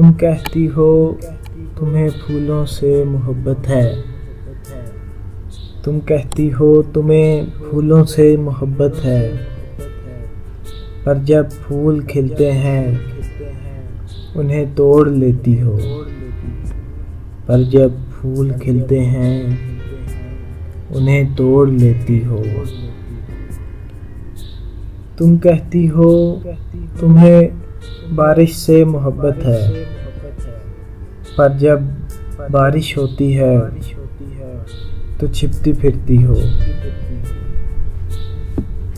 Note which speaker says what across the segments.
Speaker 1: तुम कहती हो तुम्हें फूलों से मोहब्बत है। तुम कहती हो तुम्हें फूलों से मोहब्बत है। पर जब फूल खिलते हैं उन्हें तोड़ लेती हो। पर जब फूल खिलते हैं उन्हें तोड़ लेती हो। तुम कहती हो तुम्हें बारिश से मोहब्बत है। पर जब बारिश होती है तो छिपती फिरती हो।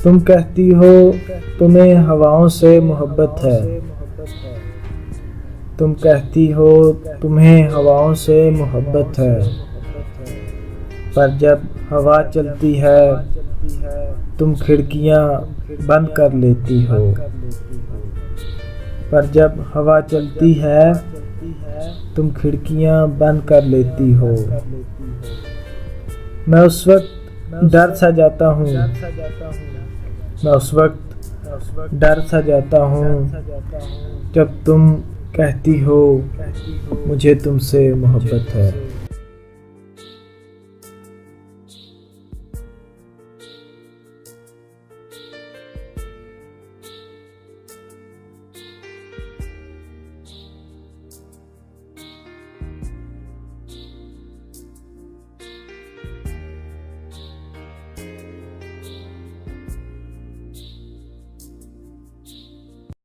Speaker 1: तुम कहती हो तुम्हें हवाओं से मोहब्बत है। तुम कहती हो तुम्हें हवाओं से मोहब्बत है। पर जब हवा चलती है तुम खिड़कियां बंद कर लेती हो। पर जब हवा चलती है तुम खिड़कियां बंद कर लेती हो। मैं उस वक्त डर सा जाता हूँ। मैं उस वक्त डर सा जाता हूँ जब तुम कहती हो मुझे तुमसे मोहब्बत है।